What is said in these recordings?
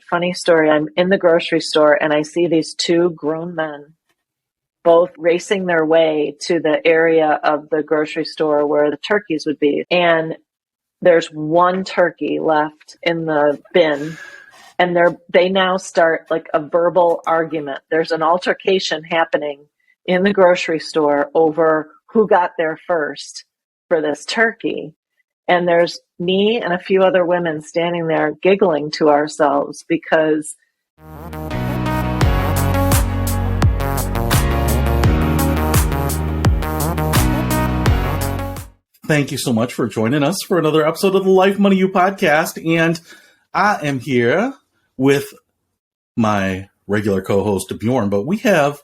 funny story. I'm in the grocery store and I see these two grown men both racing their way to the area of the grocery store where the turkeys would be. And there's one turkey left in the bin. And they now start like a verbal argument. There's an altercation happening in the grocery store over who got there first for this turkey. And there's me and a few other women standing there giggling to ourselves because thank you so much for joining us for another episode of the Life Money You podcast. And I am here with my regular co-host, Bjorn, but we have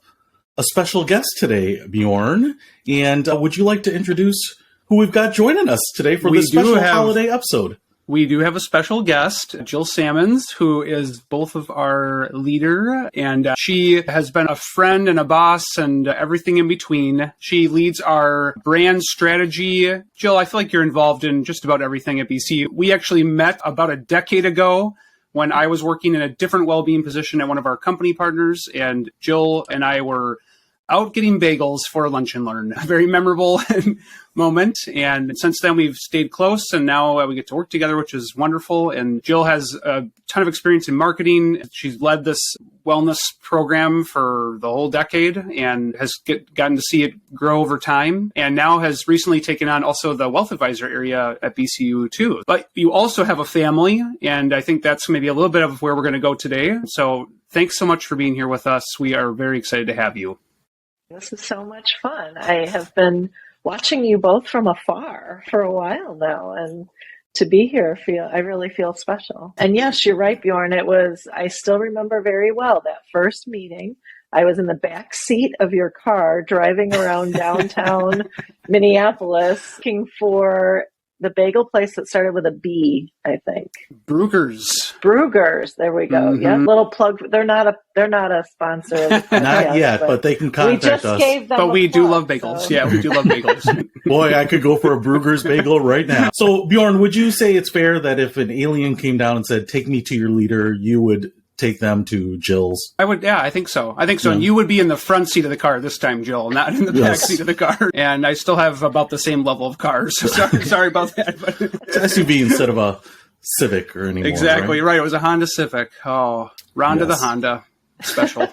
a special guest today, Bjorn. And would you like to introduce who we've got joining us today for this special holiday episode? We do have a special guest, Jill Salmons, who is both of our leader, and she has been a friend and a boss and everything in between. She leads our brand strategy. Jill, I feel like you're involved in just about everything at BC. We actually met about a decade ago when I was working in a different well-being position at one of our company partners, and Jill and I were out getting bagels for lunch and learn. A very memorable moment. And since then, we've stayed close, and now we get to work together, which is wonderful. And Jill has a ton of experience in marketing. She's led this wellness program for the whole decade and has gotten to see it grow over time, and now has recently taken on also the wealth advisor area at BCU too. But you also have a family, and I think that's maybe a little bit of where we're going to go today. So thanks so much for being here with us. We are very excited to have you. This is so much fun. I have been watching you both from afar for a while now, and to be here, I really feel special. And yes, you're right, Bjorn. I still remember very well that first meeting. I was in the back seat of your car driving around downtown Minneapolis looking for the bagel place that started with a B, I think. Bruegger's. There we go. Mm-hmm. Yeah, little plug. They're not a sponsor. Not yet, but they can contact us. But we do love bagels. So. Yeah, we do love bagels. Boy, I could go for a Bruegger's bagel right now. So, Bjorn, would you say it's fair that if an alien came down and said, "Take me to your leader," you would take them to Jill's? I would, yeah, I think so. Yeah. And you would be in the front seat of the car this time, Jill, not in the back seat of the car. And I still have about the same level of cars. So sorry about that. But it's an SUV instead of a Civic or anymore. Exactly, right. It was a Honda Civic. Oh, Rhonda the Honda. Special.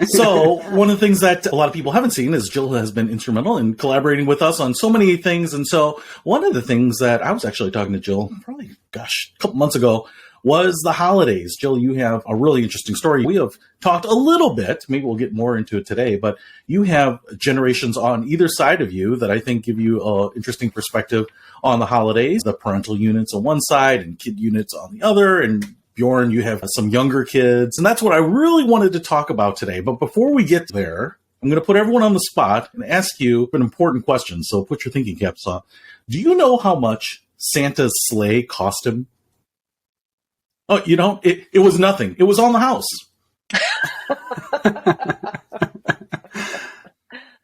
So one of the things that a lot of people haven't seen is Jill has been instrumental in collaborating with us on so many things. And so one of the things that I was actually talking to Jill probably, a couple months ago was the holidays. Jill, you have a really interesting story. We have talked a little bit, maybe we'll get more into it today, but you have generations on either side of you that I think give you an interesting perspective on the holidays, the parental units on one side and kid units on the other. And Bjorn, you have some younger kids. And that's what I really wanted to talk about today. But before we get there, I'm going to put everyone on the spot and ask you an important question. So put your thinking caps on. Do you know how much Santa's sleigh cost him? Oh, you don't? It was nothing. It was on the house.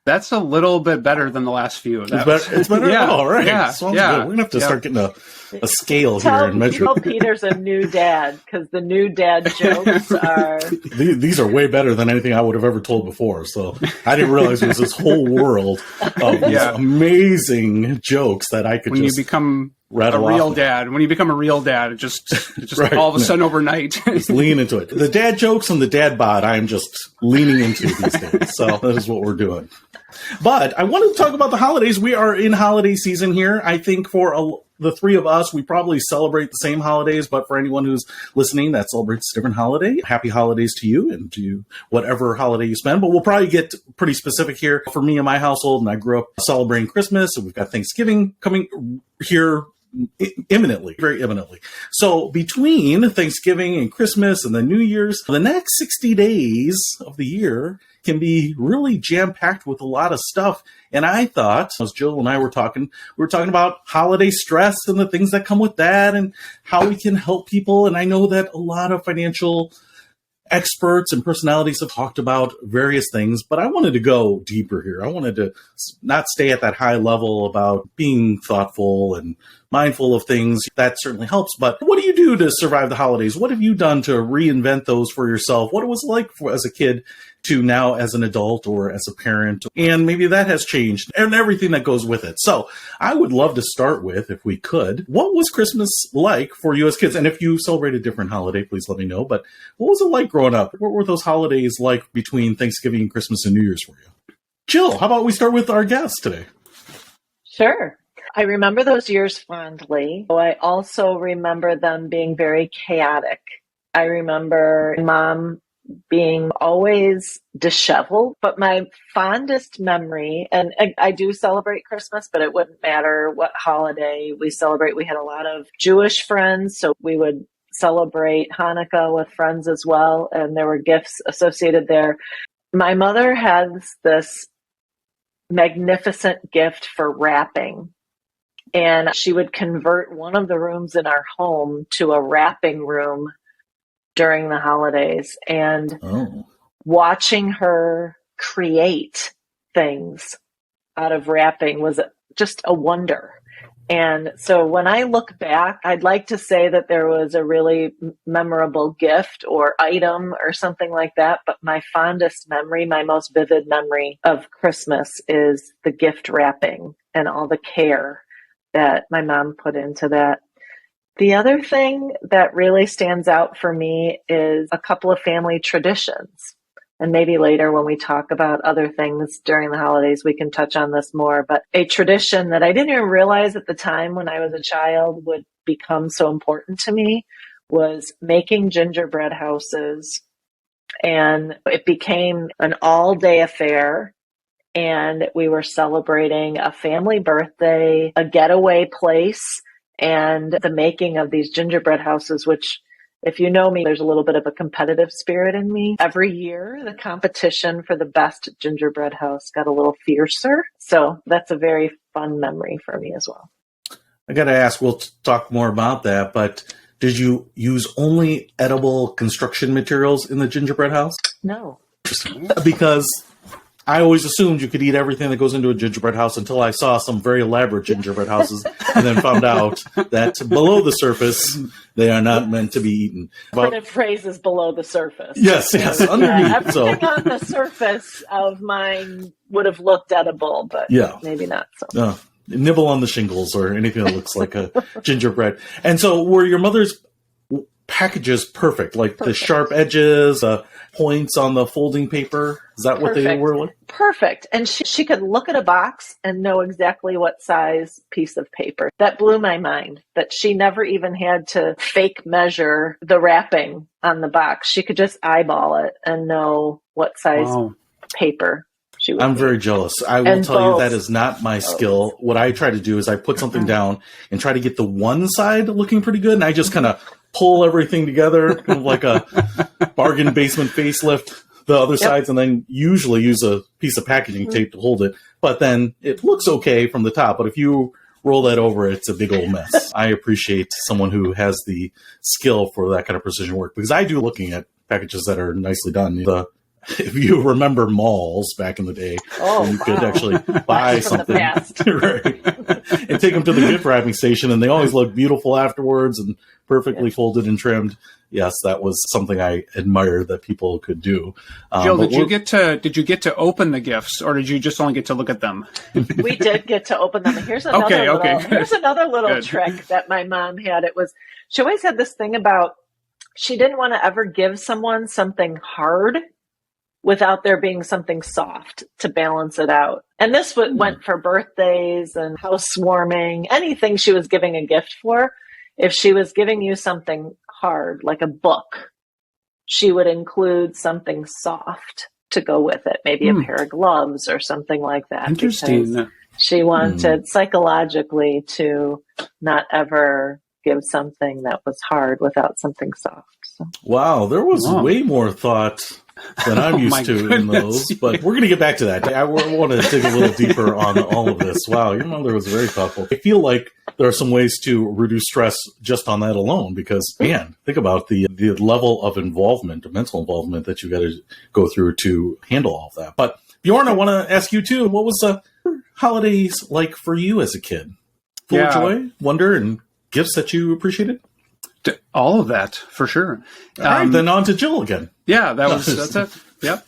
That's a little bit better than the last few. It's better? Yeah. Oh, all right. Yeah. Sounds good. We're going to have to start getting a scale here and measure. Tell Peter's a new dad, because the new dad jokes are... These are way better than anything I would have ever told before. So I didn't realize there was this whole world of these amazing jokes that I could when you become a real dad. When you become a real dad, it just right. All of a sudden overnight. Just lean into it. The dad jokes and the dad bod, I'm just leaning into these days. So that is what we're doing. But I wanted to talk about the holidays. We are in holiday season here. I think for the three of us, we probably celebrate the same holidays. But for anyone who's listening that celebrates a different holiday, happy holidays to you and to whatever holiday you spend. But we'll probably get pretty specific here. For me and my household, and I grew up celebrating Christmas, and we've got Thanksgiving coming here very imminently. So between Thanksgiving and Christmas and the New Year's, the next 60 days of the year can be really jam-packed with a lot of stuff. And I thought, as Jill and I were talking about holiday stress and the things that come with that and how we can help people. And I know that a lot of financial experts and personalities have talked about various things, but I wanted to go deeper here. I wanted to not stay at that high level about being thoughtful and mindful of things. That certainly helps. But what do you do to survive the holidays? What have you done to reinvent those for yourself? What it was like as a kid to now as an adult or as a parent? And maybe that has changed and everything that goes with it. So I would love to start with, if we could, what was Christmas like for you as kids? And if you celebrate a different holiday, please let me know. But what was it like growing up? What were those holidays like between Thanksgiving, Christmas, and New Year's for you? Jill, how about we start with our guest today? Sure. I remember those years fondly. I also remember them being very chaotic. I remember Mom being always disheveled, but my fondest memory, and I do celebrate Christmas, but it wouldn't matter what holiday we celebrate. We had a lot of Jewish friends, so we would celebrate Hanukkah with friends as well, and there were gifts associated there. My mother has this magnificent gift for wrapping, and she would convert one of the rooms in our home to a wrapping room during the holidays. And watching her create things out of wrapping was just a wonder. And so when I look back, I'd like to say that there was a really memorable gift or item or something like that. But my fondest memory, my most vivid memory of Christmas is the gift wrapping and all the care that my mom put into that. The other thing that really stands out for me is a couple of family traditions. And maybe later when we talk about other things during the holidays, we can touch on this more. But a tradition that I didn't even realize at the time when I was a child would become so important to me was making gingerbread houses. And it became an all-day affair. And we were celebrating a family birthday, a getaway place, and the making of these gingerbread houses, which, if you know me, there's a little bit of a competitive spirit in me. Every year, the competition for the best gingerbread house got a little fiercer. So that's a very fun memory for me as well. I got to ask, we'll talk more about that, but did you use only edible construction materials in the gingerbread house? No. Because I always assumed you could eat everything that goes into a gingerbread house until I saw some very elaborate gingerbread houses and then found out that below the surface, they are not meant to be eaten. Printed phrase is below the surface. Yes, underneath. Everything on the surface of mine would have looked edible, but maybe not so. Nibble on the shingles or anything that looks like a gingerbread. And so were your mother's packages perfect? Like the sharp edges, points on the folding paper? Is that what they were like? Perfect. And she could look at a box and know exactly what size piece of paper. That blew my mind, that she never even had to fake measure the wrapping on the box. She could just eyeball it and know what size paper she would I'm need. Very jealous. I will tell you that is not my skill. What I try to do is I put something down and try to get the one side looking pretty good, and I just kind of pull everything together, kind of like a bargain basement facelift, the other sides, and then usually use a piece of packaging tape to hold it. But then it looks okay from the top. But if you roll that over, it's a big old mess. I appreciate someone who has the skill for that kind of precision work, because I do looking at packages that are nicely done. If you remember malls back in the day, you could actually buy something right, and take them to the gift wrapping station, and they always look beautiful afterwards and perfectly folded and trimmed. Yes, that was something I admired that people could do. Jill, did you get to open the gifts, or did you just only get to look at them? We did get to open them. Here's another little trick that my mom had. She always had this thing about she didn't want to ever give someone something hard without there being something soft to balance it out. And this went for birthdays and housewarming, anything she was giving a gift for. If she was giving you something hard, like a book, she would include something soft to go with it, maybe a pair of gloves or something like that. Interesting. She wanted psychologically to not ever give something that was hard without something soft. So. Wow, there was way more thought than I'm used to in those, but we're going to get back to that. I want to dig a little deeper on all of this. Wow, your mother was very thoughtful. I feel like there are some ways to reduce stress just on that alone, because, man, think about the level of involvement, of mental involvement that you got to go through to handle all of that. But Bjorn, I want to ask you too, what was the holidays like for you as a kid? full of joy, wonder, and gifts that you appreciated? All of that, for sure. All right, then on to Jill again. Yeah, that's it. Yep.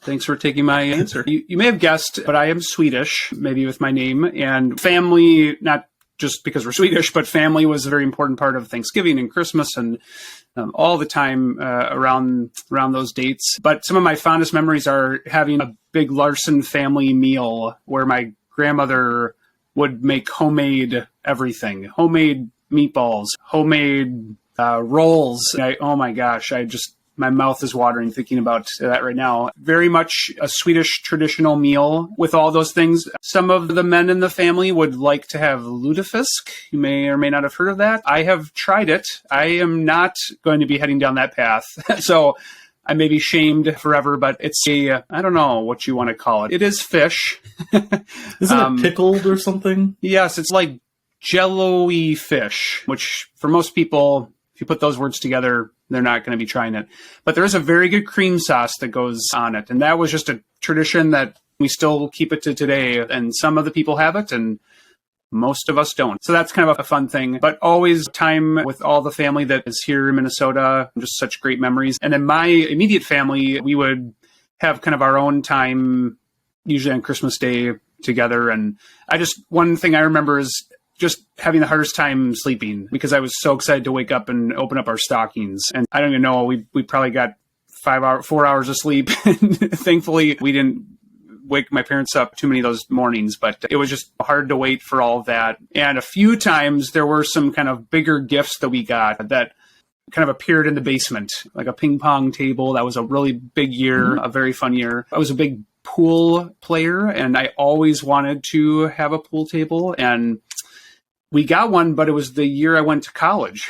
Thanks for taking my answer. You may have guessed, but I am Swedish, maybe with my name, and family, not just because we're Swedish, but family was a very important part of Thanksgiving and Christmas and all the time around those dates. But some of my fondest memories are having a big Larson family meal where my grandmother would make homemade everything, homemade meatballs, homemade rolls. Oh my gosh, my mouth is watering thinking about that right now. Very much a Swedish traditional meal with all those things. Some of the men in the family would like to have lutefisk. You may or may not have heard of that. I have tried it. I am not going to be heading down that path. So I may be shamed forever, but it's I don't know what you want to call it. It is fish. Isn't it pickled or something? Yes, it's like jello-y fish, which for most people, if you put those words together, they're not going to be trying it. But there is a very good cream sauce that goes on it. And that was just a tradition that we still keep it to today. And some of the people have it and most of us don't. So that's kind of a fun thing. But always time with all the family that is here in Minnesota. Just such great memories. And then my immediate family, we would have kind of our own time, usually on Christmas Day together. And one thing I remember is just having the hardest time sleeping because I was so excited to wake up and open up our stockings. And I don't even know, we probably got 4 hours of sleep. Thankfully, we didn't wake my parents up too many of those mornings, but it was just hard to wait for all of that. And a few times there were some kind of bigger gifts that we got that kind of appeared in the basement, like a ping pong table. That was a really big year, a very fun year. I was a big pool player and I always wanted to have a pool table, and we got one, but it was the year I went to college.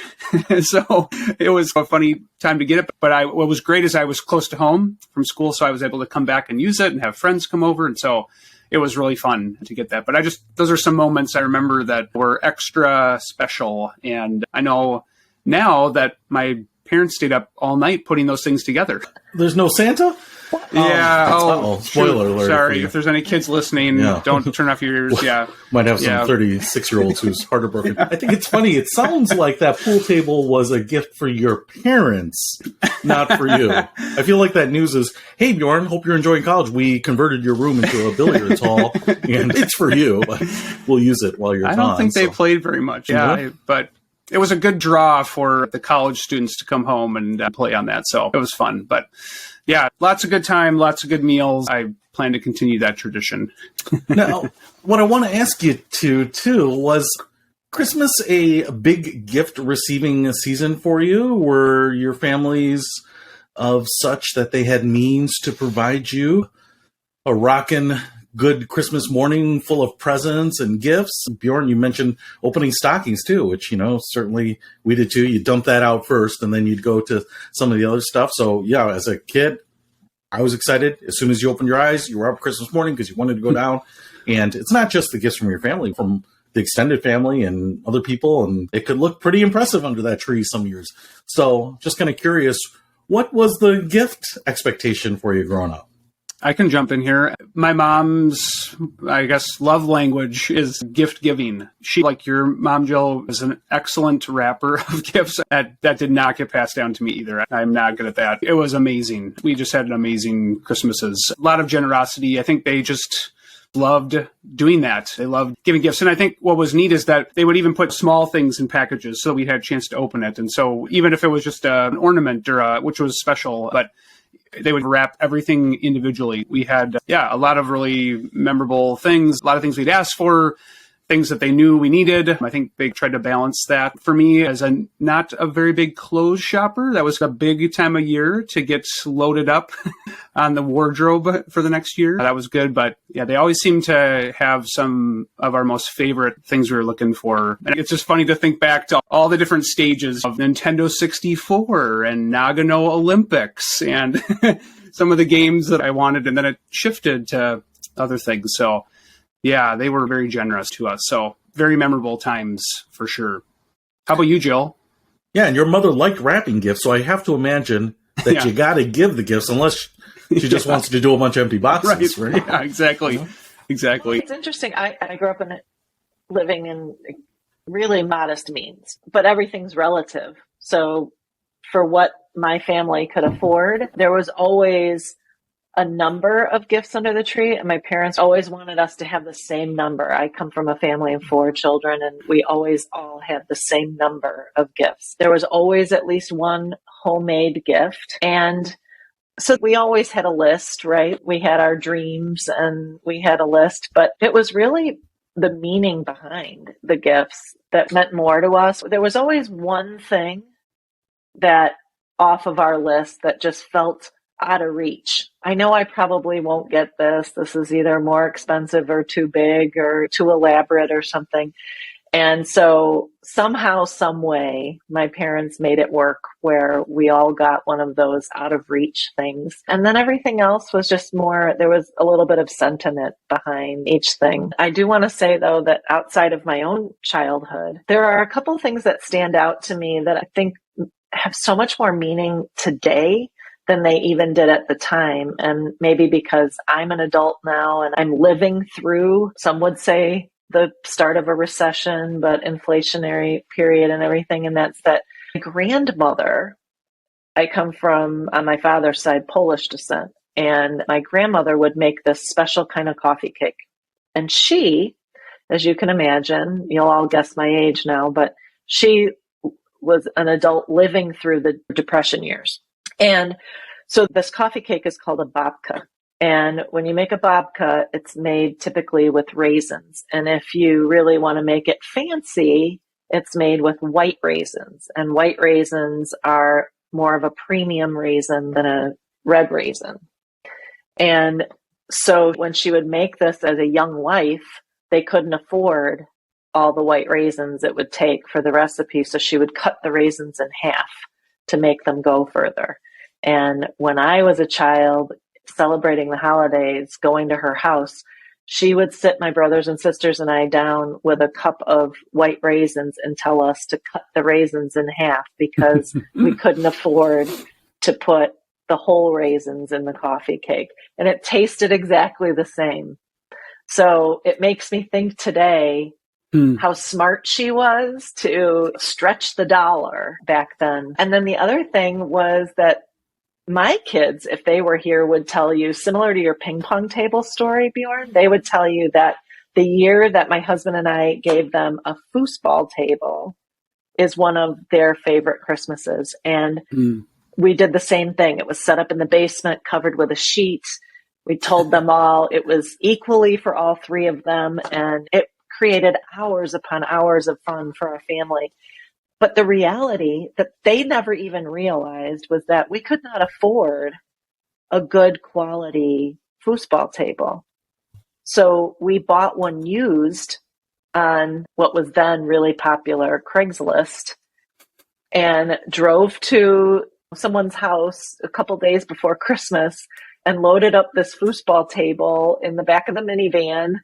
So it was a funny time to get it. But what was great is I was close to home from school, so I was able to come back and use it and have friends come over. And so it was really fun to get that. But those are some moments I remember that were extra special. And I know now that my parents stayed up all night putting those things together. There's no Santa? Yeah. Spoiler alert. Sorry. If there's any kids listening, don't turn off your ears. Yeah. Might have some 36-year-olds whose heart are broken. I think it's funny. It sounds like that pool table was a gift for your parents, not for you. I feel like that news is, hey, Bjorn, hope you're enjoying college. We converted your room into a billiards hall, and it's for you. But we'll use it while you're gone. I don't think they played very much. Yeah, but it was a good draw for the college students to come home and play on that. So it was fun. But yeah, lots of good time, lots of good meals. I plan to continue that tradition. Now, what I want to ask you too, was Christmas a big gift receiving season for you? Were your families of such that they had means to provide you a rockin' good Christmas morning full of presents and gifts? Bjorn, you mentioned opening stockings too, which, certainly we did too. You dump that out first and then you'd go to some of the other stuff. So yeah, as a kid, I was excited. As soon as you opened your eyes, you were up Christmas morning because you wanted to go down. And it's not just the gifts from your family, from the extended family and other people. And it could look pretty impressive under that tree some years. So just kind of curious, what was the gift expectation for you growing up? I can jump in here. My mom's, I guess, love language is gift giving. She, like your mom, Jill, is an excellent wrapper of gifts. That did not get passed down to me either. I'm not good at that. It was amazing. We just had an amazing Christmases. A lot of generosity. I think they just loved doing that. They loved giving gifts. And I think what was neat is that they would even put small things in packages so we had a chance to open it. And so even if it was just an ornament or which was special, but they would wrap everything individually. We had, a lot of really memorable things, a lot of things we'd asked for, things that they knew we needed. I think they tried to balance that. For me, as not a very big clothes shopper, that was a big time of year to get loaded up on the wardrobe for the next year. That was good. But yeah, they always seem to have some of our most favorite things we were looking for. And it's just funny to think back to all the different stages of Nintendo 64 and Nagano Olympics and some of the games that I wanted. And then it shifted to other things. So yeah, they were very generous to us. So very memorable times for sure. How about you, Jill? Yeah, and your mother liked wrapping gifts, so I have to imagine that you got to give the gifts unless she just wants to do a bunch of empty boxes, right? Yeah, exactly. Exactly. It's interesting. I grew up in living in really modest means, but everything's relative. So for what my family could afford, there was always a number of gifts under the tree, and my parents always wanted us to have the same number. I come from a family of 4 children, and we always all had the same number of gifts. There was always at least one homemade gift, and so we always had a list, right? We had our dreams and we had a list, but it was really the meaning behind the gifts that meant more to us. There was always one thing that off of our list that just felt out of reach. I know I probably won't get this. This is either more expensive or too big or too elaborate or something. And so somehow, some way, my parents made it work where we all got one of those out of reach things. And then everything else was just more, there was a little bit of sentiment behind each thing. I do want to say, though, that outside of my own childhood, there are a couple things that stand out to me that I think have so much more meaning today than they even did at the time. And maybe because I'm an adult now and I'm living through, some would say, the start of a recession, but inflationary period and everything. And that's that my grandmother, I come from, on my father's side, Polish descent. And my grandmother would make this special kind of coffee cake. And she, as you can imagine, you'll all guess my age now, but she was an adult living through the Depression years. And so this coffee cake is called a babka. And when you make a babka, it's made typically with raisins. And if you really want to make it fancy, it's made with white raisins. And white raisins are more of a premium raisin than a red raisin. And so when she would make this as a young wife, they couldn't afford all the white raisins it would take for the recipe. So she would cut the raisins in half to make them go further. And when I was a child, celebrating the holidays, going to her house, she would sit my brothers and sisters and I down with a cup of white raisins and tell us to cut the raisins in half because we couldn't afford to put the whole raisins in the coffee cake. And it tasted exactly the same. So it makes me think today how smart she was to stretch the dollar back then. And then the other thing was that my kids, if they were here, would tell you, similar to your ping pong table story, Bjorn, they would tell you that the year that my husband and I gave them a foosball table is one of their favorite Christmases. And we did the same thing. It was set up in the basement, covered with a sheet. We told them all it was equally for all 3 of them. And it created hours upon hours of fun for our family. But the reality that they never even realized was that we could not afford a good quality foosball table. So we bought one used on what was then really popular Craigslist and drove to someone's house a couple days before Christmas and loaded up this foosball table in the back of the minivan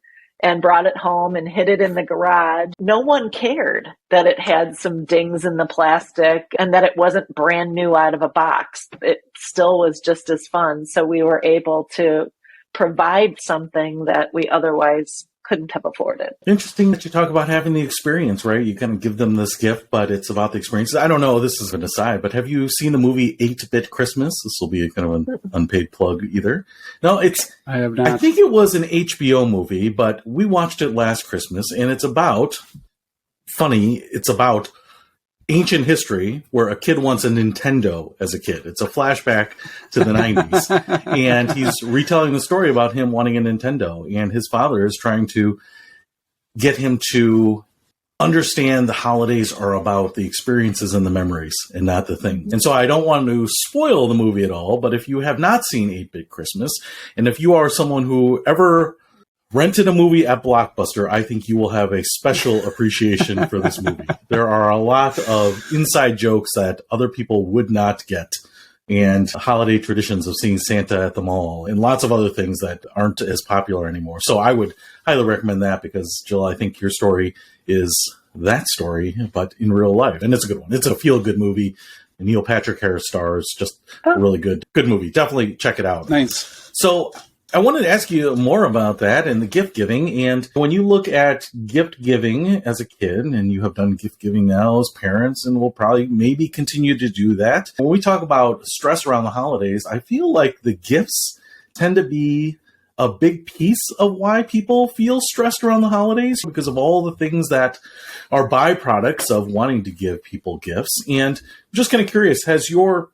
and brought it home and hid it in the garage. No one cared that it had some dings in the plastic and that it wasn't brand new out of a box. It still was just as fun. So we were able to provide something that we otherwise couldn't have afforded. Interesting that you talk about having the experience, right? You kind of give them this gift, but it's about the experience. I don't know, this is an aside, but have you seen the movie 8-Bit Christmas? This will be a kind of an unpaid plug either. No, I have not. I think it was an HBO movie, but we watched it last Christmas, and it's about ancient history where a kid wants a Nintendo as a kid. It's a flashback to the 90s. And he's retelling the story about him wanting a Nintendo. And his father is trying to get him to understand the holidays are about the experiences and the memories and not the thing. And so I don't want to spoil the movie at all, but if you have not seen 8-Bit Christmas, and if you are someone who ever rented a movie at Blockbuster, I think you will have a special appreciation for this movie. There are a lot of inside jokes that other people would not get, and holiday traditions of seeing Santa at the mall, and lots of other things that aren't as popular anymore. So I would highly recommend that because, Jill, I think your story is that story, but in real life. And it's a good one. It's a feel-good movie. Neil Patrick Harris stars, just a really good movie. Definitely check it out. Nice. So I wanted to ask you more about that and the gift giving. And when you look at gift giving as a kid, and you have done gift giving now as parents, and will probably maybe continue to do that. When we talk about stress around the holidays, I feel like the gifts tend to be a big piece of why people feel stressed around the holidays, because of all the things that are byproducts of wanting to give people gifts. And I'm just kind of curious, has your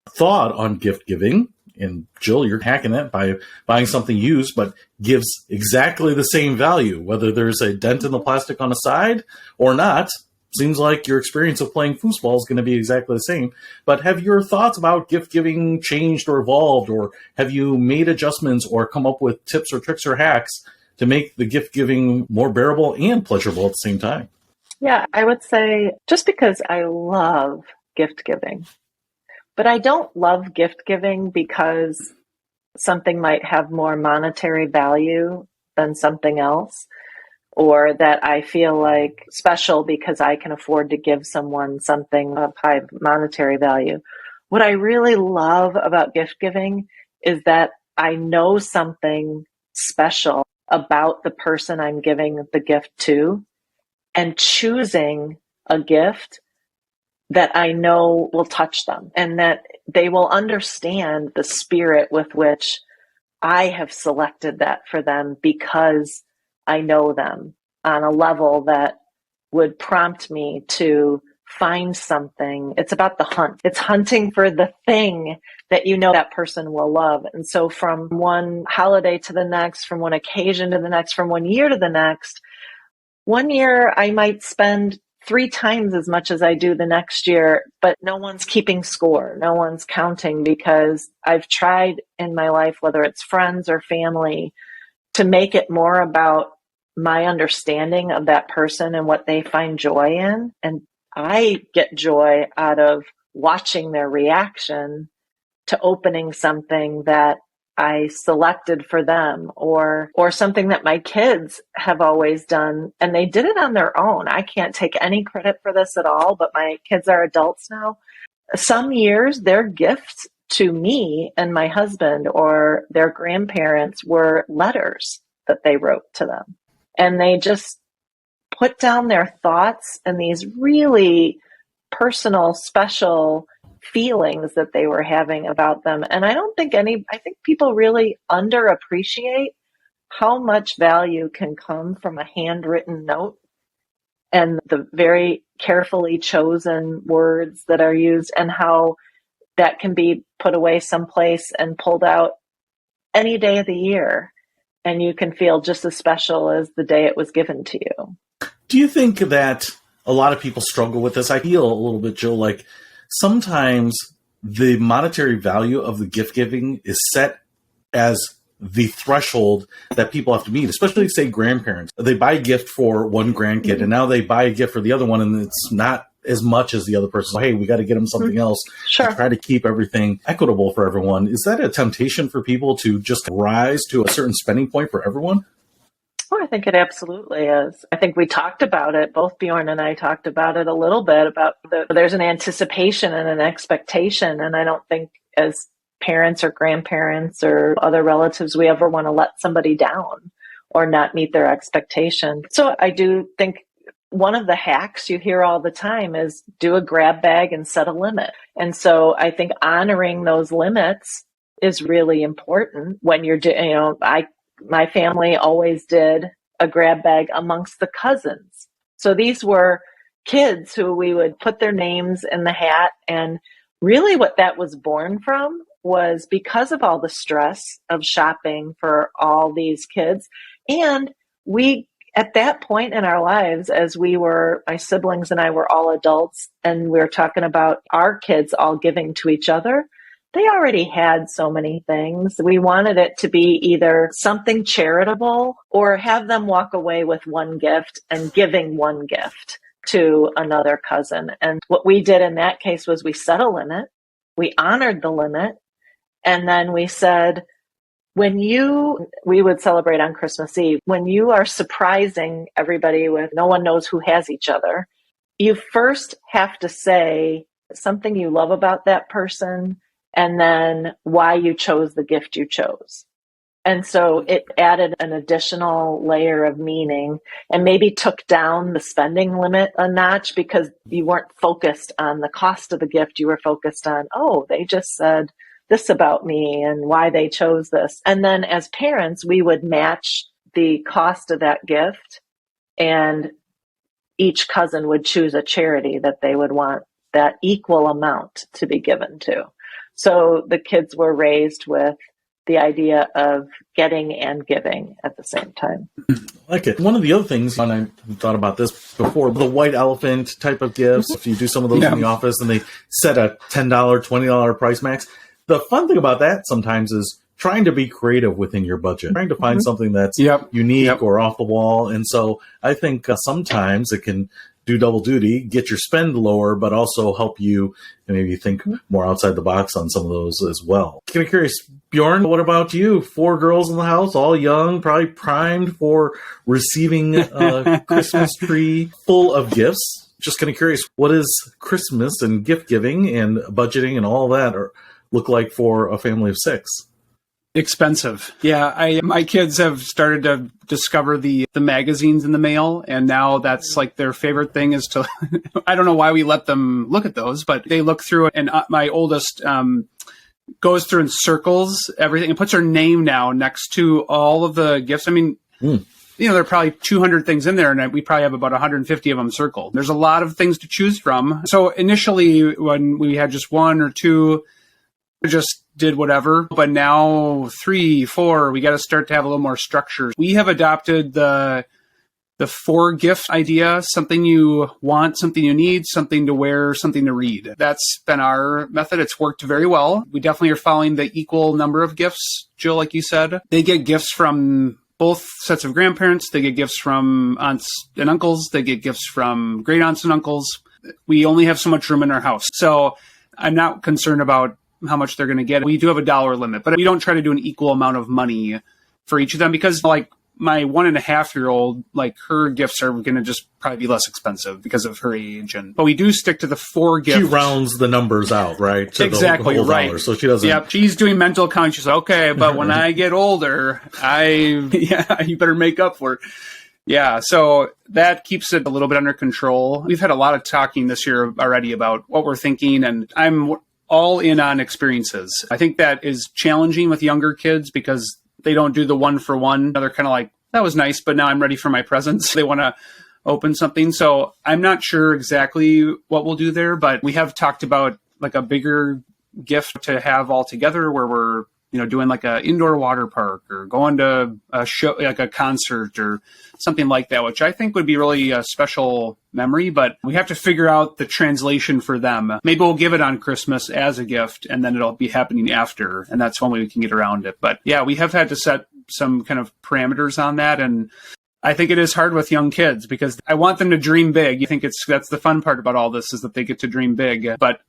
thought on gift giving, and Jill, you're hacking that by buying something used, but gives exactly the same value, whether there's a dent in the plastic on the side or not. Seems like your experience of playing foosball is going to be exactly the same. But have your thoughts about gift giving changed or evolved, or have you made adjustments or come up with tips or tricks or hacks to make the gift giving more bearable and pleasurable at the same time? Yeah, I would say just because I love gift giving, but I don't love gift giving because something might have more monetary value than something else, or that I feel like special because I can afford to give someone something of high monetary value. What I really love about gift giving is that I know something special about the person I'm giving the gift to, and choosing a gift that I know will touch them and that they will understand the spirit with which I have selected that for them, because I know them on a level that would prompt me to find something. It's about the hunt. It's hunting for the thing that you know that person will love. And so from one holiday to the next, from one occasion to the next, from one year to the next, one year I might spend 3 times as much as I do the next year, but no one's keeping score. No one's counting, because I've tried in my life, whether it's friends or family, to make it more about my understanding of that person and what they find joy in. And I get joy out of watching their reaction to opening something that I selected for them, or something that my kids have always done, and they did it on their own. I can't take any credit for this at all, but my kids are adults now. Some years their gifts to me and my husband or their grandparents were letters that they wrote to them. And they just put down their thoughts and these really personal, special feelings that they were having about them. And I think people really underappreciate how much value can come from a handwritten note and the very carefully chosen words that are used, and how that can be put away someplace and pulled out any day of the year. And you can feel just as special as the day it was given to you. Do you think that a lot of people struggle with this? I feel a little bit, Jill, like sometimes the monetary value of the gift giving is set as the threshold that people have to meet, especially say grandparents. They buy a gift for one grandkid, and now they buy a gift for the other one, and it's not as much as the other person. So, hey, we got to get them something else. Sure. To try to keep everything equitable for everyone. Is that a temptation for people to just rise to a certain spending point for everyone? Oh, I think it absolutely is. I think we talked about it. Both Bjorn and I talked about it a little bit, about there's an anticipation and an expectation. And I don't think as parents or grandparents or other relatives, we ever want to let somebody down or not meet their expectation. So I do think one of the hacks you hear all the time is do a grab bag and set a limit. And so I think honoring those limits is really important when you're doing, my family always did a grab bag amongst the cousins. So these were kids who we would put their names in the hat. And really what that was born from was because of all the stress of shopping for all these kids. And we, at that point in our lives, as my siblings and I were all adults, and we were talking about our kids all giving to each other, they already had so many things. We wanted it to be either something charitable or have them walk away with one gift and giving one gift to another cousin. And what we did in that case was we set a limit, we honored the limit, and then we said, we would celebrate on Christmas Eve, when you are surprising everybody with no one knows who has each other, you first have to say something you love about that person, and then why you chose the gift you chose. And so it added an additional layer of meaning and maybe took down the spending limit a notch because you weren't focused on the cost of the gift. You were focused on, oh, they just said this about me and why they chose this. And then as parents, we would match the cost of that gift, and each cousin would choose a charity that they would want that equal amount to be given to. So the kids were raised with the idea of getting and giving at the same time. I like it. One of the other things, and I thought about this before, the white elephant type of gifts, if you do some of those in the office and they set a $10, $20 price max, the fun thing about that sometimes is trying to be creative within your budget, trying to find something that's unique or off the wall. And so I think sometimes it can do double duty, get your spend lower, but also help you maybe think more outside the box on some of those as well. Kind of curious, Bjorn, what about you? 4 girls in the house, all young, probably primed for receiving a Christmas tree full of gifts. Just kind of curious, what does Christmas and gift giving and budgeting and all that look like for a family of 6? Expensive. Yeah, my kids have started to discover the magazines in the mail, and now that's like their favorite thing is to, I don't know why we let them look at those, but they look through it, and my oldest goes through and circles everything and puts her name now next to all of the gifts. I mean, there are probably 200 things in there, and we probably have about 150 of them circled. There's a lot of things to choose from. So initially, when we had just 1 or 2, we just did whatever. But now 3, 4, we got to start to have a little more structure. We have adopted the 4 gift idea: something you want, something you need, something to wear, something to read. That's been our method. It's worked very well. We definitely are following the equal number of gifts, Jill, like you said. They get gifts from both sets of grandparents. They get gifts from aunts and uncles. They get gifts from great aunts and uncles. We only have so much room in our house. So I'm not concerned about how much they're going to get. We do have a dollar limit, but we don't try to do an equal amount of money for each of them because, like, my 1.5-year-old, like, her gifts are going to just probably be less expensive because of her age. But we do stick to the 4 gifts. She rounds the numbers out, right? To exactly, the whole right. dollar, so she doesn't. Yep, she's doing mental accounting. She's okay, but when I get older, you better make up for it. Yeah, so that keeps it a little bit under control. We've had a lot of talking this year already about what we're thinking, and I'm all in on experiences. I think that is challenging with younger kids because they don't do the 1-for-1. They're kind of like, that was nice, but now I'm ready for my presents. They want to open something. So I'm not sure exactly what we'll do there, but we have talked about like a bigger gift to have all together where we're, doing like a indoor water park or going to a show, like a concert or something like that, which I think would be really a special memory, but we have to figure out the translation for them. Maybe we'll give it on Christmas as a gift and then it'll be happening after. And that's one way we can get around it. But yeah, we have had to set some kind of parameters on that. And I think it is hard with young kids because I want them to dream big. I think that's the fun part about all this is that they get to dream big. But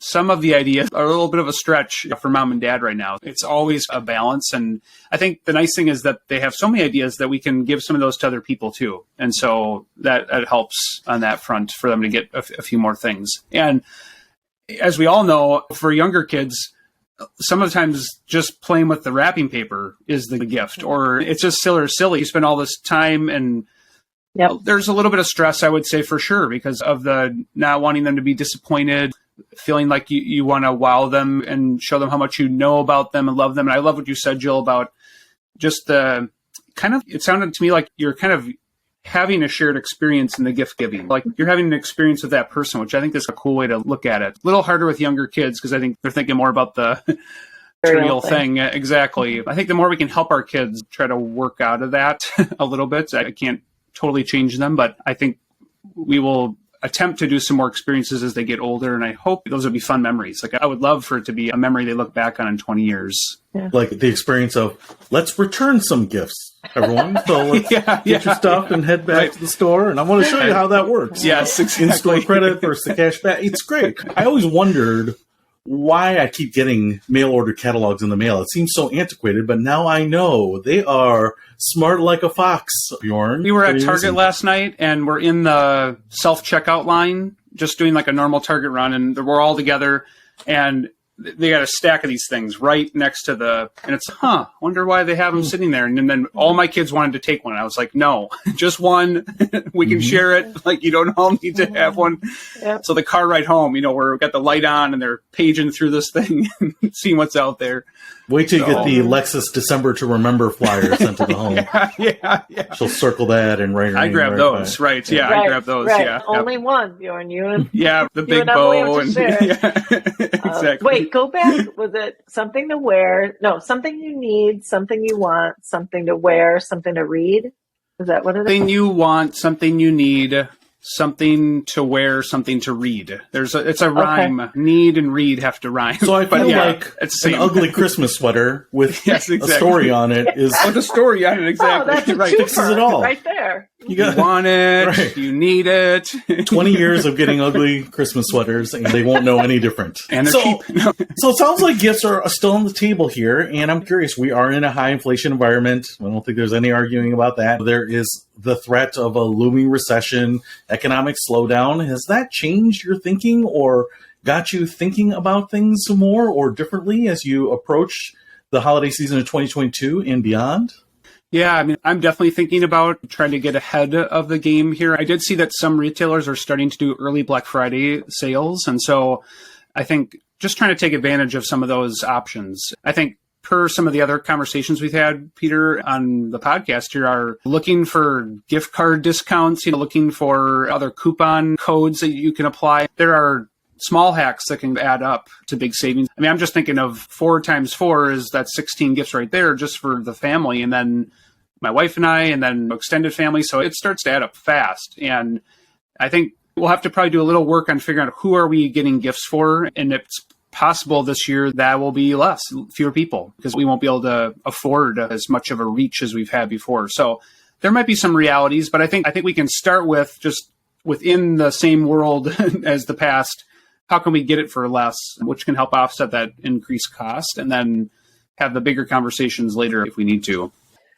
some of the ideas are a little bit of a stretch for mom and dad right now. It's always a balance. And I think the nice thing is that they have so many ideas that we can give some of those to other people too. And so that helps on that front for them to get a few more things. And as we all know, for younger kids, sometimes just playing with the wrapping paper is the gift, or it's just silly. You spend all this time and there's a little bit of stress, I would say, for sure, because of the not wanting them to be disappointed, feeling like you want to wow them and show them how much you know about them and love them. And I love what you said, Jill, about just the kind of, it sounded to me like you're kind of having a shared experience in the gift giving. Like you're having an experience with that person, which I think is a cool way to look at it. A little harder with younger kids because I think they're thinking more about the trivial thing. Exactly. I think the more we can help our kids try to work out of that a little bit, I can't totally change them, but I think we will attempt to do some more experiences as they get older. And I hope those will be fun memories. Like I would love for it to be a memory they look back on in 20 years. Yeah. Like the experience of let's return some gifts, everyone. So let's get your stuff and head back to the store. And I want to show you how that works. Yes, exactly. In-store credit versus the cash back. It's great. I always wondered why I keep getting mail order catalogs in the mail. It seems so antiquated, but now I know they are smart like a fox, Bjorn. We were at Target last night and we're in the self-checkout line, just doing like a normal Target run, and we're all together. And they got a stack of these things right next to and it's, wonder why they have them sitting there. And then all my kids wanted to take one. I was like, no, just one. We can share it. Like, you don't all need to have one. Yep. So the car ride home, we've got the light on and they're paging through this thing and seeing what's out there. Wait till you get the Lexus December to Remember flyer sent to the home. Yeah. She'll circle that and write her I name grab those, right? Yeah, right, I grab those. Right. Yeah, Only one, Bjorn. You and the big and Emily bow have to share. exactly. Wait, go back. Was it something to wear? No, something you need, something you want, something to wear, something to read. Is that what it is? Something you want, something you need, something to wear, something to read. It's a rhyme. Okay. Need and read have to rhyme. So I feel like it's an ugly Christmas sweater with a story on it is the story on it exactly. Oh, that's a right. Fixes it all right there. You want it. Right. You need it. 20 years of getting ugly Christmas sweaters, and they won't know any different. And they're cheap. So it sounds like gifts are still on the table here, and I'm curious. We are in a high inflation environment. I don't think there's any arguing about that. There is the threat of a looming recession, economic slowdown. Has that changed your thinking or got you thinking about things more or differently as you approach the holiday season of 2022 and beyond? Yeah, I'm definitely thinking about trying to get ahead of the game here. I did see that some retailers are starting to do early Black Friday sales. And so I think just trying to take advantage of some of those options. I think per some of the other conversations we've had, Peter, on the podcast here, are looking for gift card discounts, looking for other coupon codes that you can apply. There are small hacks that can add up to big savings. I'm just thinking of 4 times 4 is that 16 gifts right there just for the family. And then my wife and I, and then extended family. So it starts to add up fast. And I think we'll have to probably do a little work on figuring out who are we getting gifts for. And it's possible this year that will be fewer people, because we won't be able to afford as much of a reach as we've had before. So there might be some realities, but I think we can start with just within the same world as the past. How can we get it for less, which can help offset that increased cost, and then have the bigger conversations later if we need to.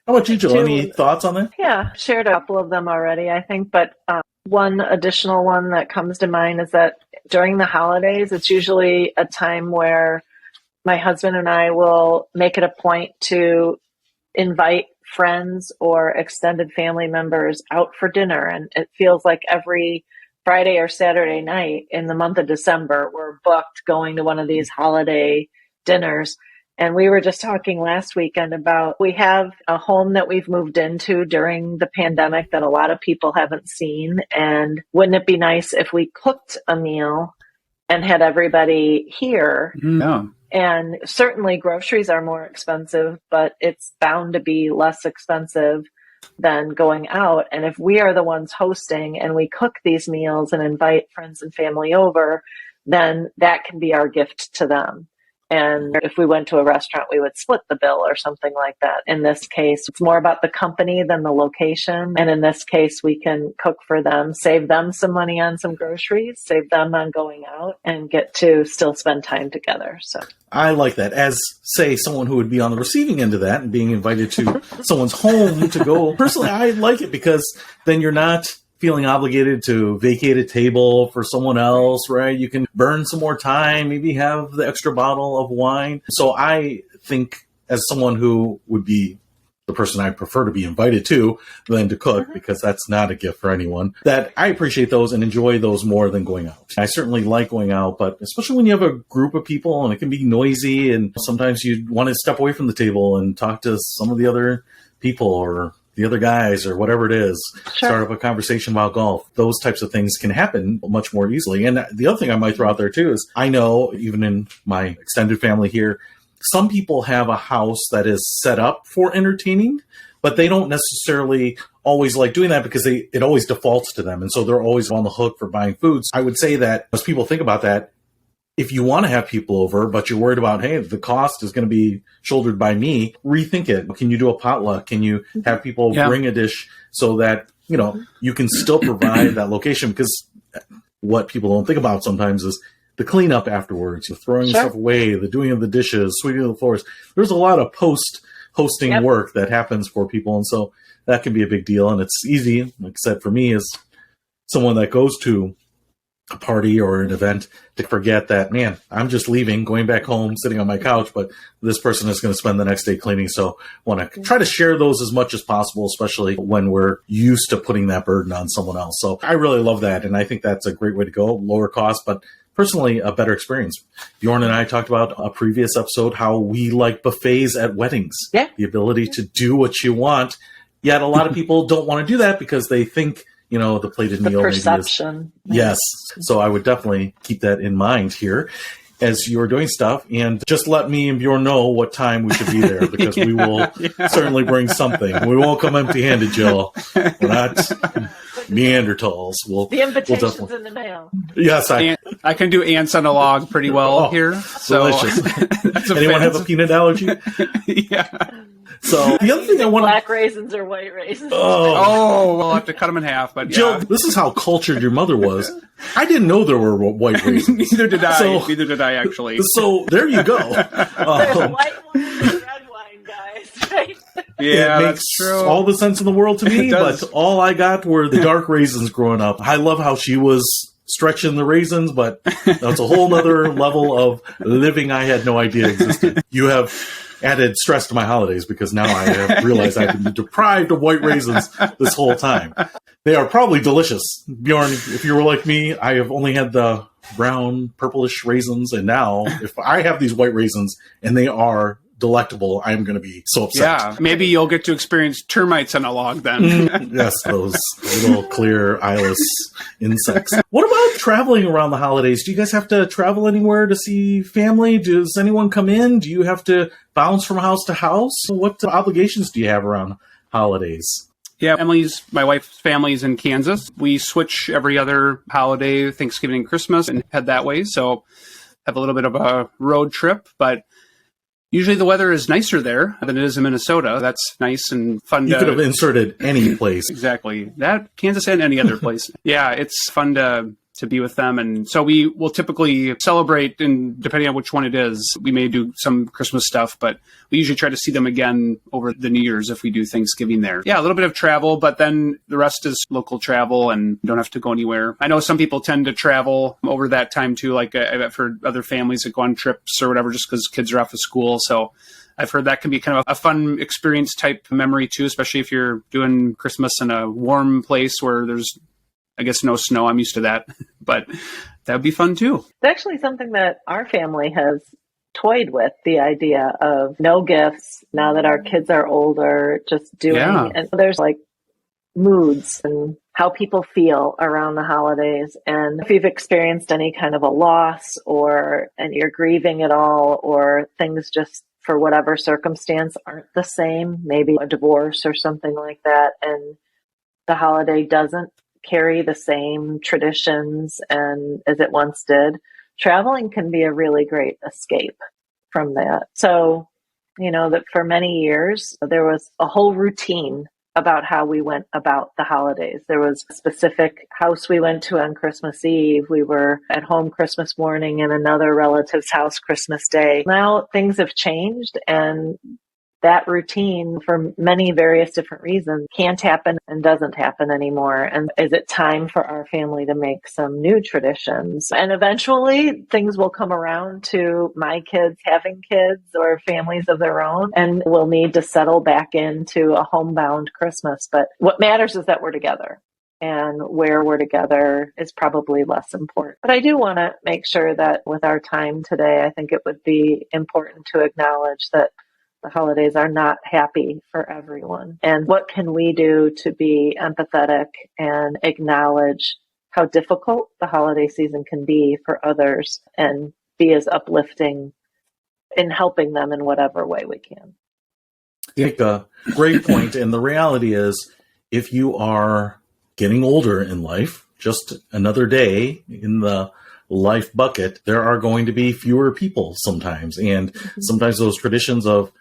How about you, Jill? Any thoughts on that? Yeah, shared a couple of them already, I think. But one additional one that comes to mind is that during the holidays, it's usually a time where my husband and I will make it a point to invite friends or extended family members out for dinner. And it feels like every Friday or Saturday night in the month of December, we're booked going to one of these holiday dinners. And we were just talking last weekend about, we have a home that we've moved into during the pandemic that a lot of people haven't seen. And wouldn't it be nice if we cooked a meal and had everybody here? No. And certainly groceries are more expensive, but it's bound to be less expensive than going out. And if we are the ones hosting and we cook these meals and invite friends and family over, then that can be our gift to them. And if we went to a restaurant, we would split the bill or something like that. In this case, it's more about the company than the location. And in this case, we can cook for them, save them some money on some groceries, save them on going out, and get to still spend time together. So I like that. As, say, someone who would be on the receiving end of that and being invited to someone's home to go. Personally, I like it because then you're not feeling obligated to vacate a table for someone else, right? You can burn some more time, maybe have the extra bottle of wine. So I think, as someone who would be the person I prefer to be invited to than to cook, because that's not a gift for anyone, that I appreciate those and enjoy those more than going out. I certainly like going out, but especially when you have a group of people and it can be noisy, and sometimes you want to step away from the table and talk to some of the other people or the other guys or whatever it is, Sure. Start up a conversation about golf. Those types of things can happen much more easily. And the other thing I might throw out there too is, I know even in my extended family here, some people have a house that is set up for entertaining, but they don't necessarily always like doing that because it always defaults to them. And so they're always on the hook for buying foods. I would say that as people think about that, if you want to have people over, but you're worried about, hey, the cost is going to be shouldered by me, rethink it. Can you do a potluck? Can you have people bring a dish so that, you can still provide that location? Because what people don't think about sometimes is the cleanup afterwards, the throwing stuff away, the doing of the dishes, sweeping the floors. There's a lot of post-hosting work that happens for people. And so that can be a big deal. And it's easy, like I said, for me as someone that goes to a party or an event to forget that, man, I'm just leaving, going back home, sitting on my couch, but this person is going to spend the next day cleaning. So I want to try to share those as much as possible, especially when we're used to putting that burden on someone else. So I really love that. And I think that's a great way to go. Lower cost, but personally, a better experience. Bjorn and I talked about a previous episode how we like buffets at weddings. Yeah. The ability to do what you want. Yet a lot of people don't want to do that because they think, the plated meal perception. Maybe is, yes. So I would definitely keep that in mind here as you're doing stuff. And just let me and Bjorn know what time we should be there, because we will certainly bring something. We won't come empty-handed, Jill. We're not Neanderthals. The invitation's in the mail. Yes, I can do ants on a log pretty well here. So delicious. Anyone have a peanut allergy? Yeah. So the other thing I want black raisins or white raisins. Oh, we'll have to cut them in half. But Jill, this is how cultured your mother was. I didn't know there were white raisins. Neither did I. Neither did I, actually. So there you go. There's white wine and red wine, guys. Right? Yeah, it that's makes true. all the sense in the world to me. It does. But all I got were the dark raisins growing up. I love how she was stretching the raisins, but that's a whole nother level of living I had no idea existed. You have added stress to my holidays, because now I have realized I've been deprived of white raisins this whole time. They are probably delicious. Bjorn, if you were like me, I have only had the brown, purplish raisins, and now if I have these white raisins and they are delectable, I'm going to be so upset. Yeah, maybe you'll get to experience termites on a log then. Yes, those little clear eyeless insects. What about traveling around the holidays? Do you guys have to travel anywhere to see family? Does anyone come in? Do you have to bounce from house to house? What obligations do you have around holidays? Yeah, my wife's family's in Kansas. We switch every other holiday, Thanksgiving and Christmas, and head that way. So have a little bit of a road trip, but usually the weather is nicer there than it is in Minnesota. That's nice and fun. You could have inserted any place. Exactly. That, Kansas and any other place. Yeah, it's fun to be with them. And so we will typically celebrate, and depending on which one it is, we may do some Christmas stuff, but we usually try to see them again over the New Year's if we do Thanksgiving there. Yeah, a little bit of travel, but then the rest is local travel and don't have to go anywhere. I know some people tend to travel over that time too, like I've heard other families that go on trips or whatever just because kids are off of school. So I've heard that can be kind of a fun experience type memory too, especially if you're doing Christmas in a warm place where there's, I guess, no snow. I'm used to that, but that would be fun too. It's actually something that our family has toyed with, the idea of no gifts now that our kids are older, just doing, and there's like moods and how people feel around the holidays. And if you've experienced any kind of a loss and you're grieving at all, or things just for whatever circumstance aren't the same, maybe a divorce or something like that, and the holiday doesn't carry the same traditions and as it once did, traveling can be a really great escape from that. So, that for many years, there was a whole routine about how we went about the holidays. There was a specific house we went to on Christmas Eve. We were at home Christmas morning and another relative's house Christmas Day. Now things have changed, and that routine, for many various different reasons, can't happen and doesn't happen anymore. And is it time for our family to make some new traditions? And eventually things will come around to my kids having kids or families of their own, and we'll need to settle back into a homebound Christmas. But what matters is that we're together. And where we're together is probably less important. But I do want to make sure that with our time today, I think it would be important to acknowledge that the holidays are not happy for everyone. And what can we do to be empathetic and acknowledge how difficult the holiday season can be for others, and be as uplifting in helping them in whatever way we can. I think a great point. And the reality is, if you are getting older in life, just another day in the life bucket, there are going to be fewer people sometimes. And sometimes those traditions of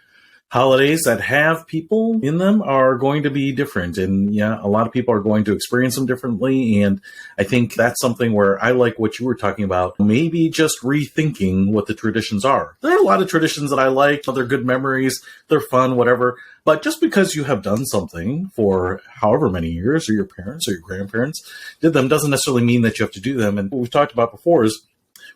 holidays that have people in them are going to be different. And yeah, a lot of people are going to experience them differently. And I think that's something where I like what you were talking about, maybe just rethinking what the traditions are. There are a lot of traditions that I like. They're good memories. They're fun, whatever. But just because you have done something for however many years, or your parents or your grandparents did them, doesn't necessarily mean that you have to do them. And what we've talked about before is,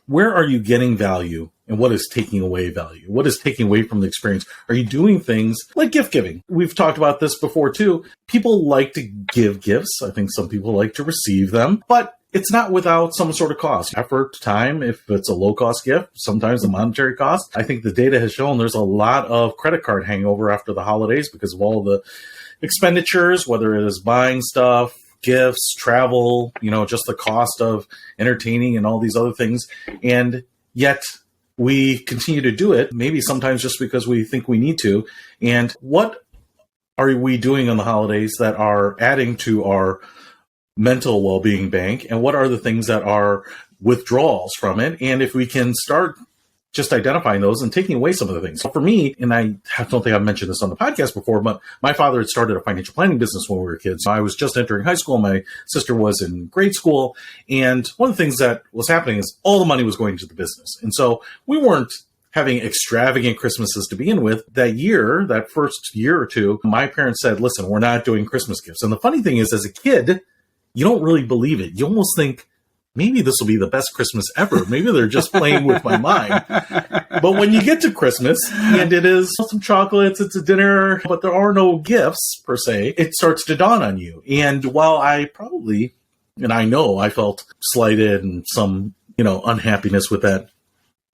where are you getting value and what is taking away value? What is taking away from the experience? Are you doing things like gift giving? We've talked about this before too. People like to give gifts. I think some people like to receive them, but it's not without some sort of cost. Effort, time, if it's a low-cost gift, sometimes the monetary cost. I think the data has shown there's a lot of credit card hangover after the holidays because of all the expenditures, whether it is buying stuff, gifts, travel, just the cost of entertaining and all these other things. And yet we continue to do it, maybe sometimes just because we think we need to. And what are we doing on the holidays that are adding to our mental well-being bank? And what are the things that are withdrawals from it? And if we can start just identifying those and taking away some of the things. So for me, and I don't think I've mentioned this on the podcast before, but my father had started a financial planning business when we were kids. I was just entering high school. My sister was in grade school. And one of the things that was happening is all the money was going to the business. And so we weren't having extravagant Christmases to begin with. That first year or two, my parents said, listen, we're not doing Christmas gifts. And the funny thing is, as a kid, you don't really believe it. You almost think, maybe this will be the best Christmas ever. Maybe they're just playing with my mind. But when you get to Christmas, and it is some chocolates, it's a dinner, but there are no gifts per se, it starts to dawn on you. And while I probably, and I know I felt slighted and some, unhappiness with that,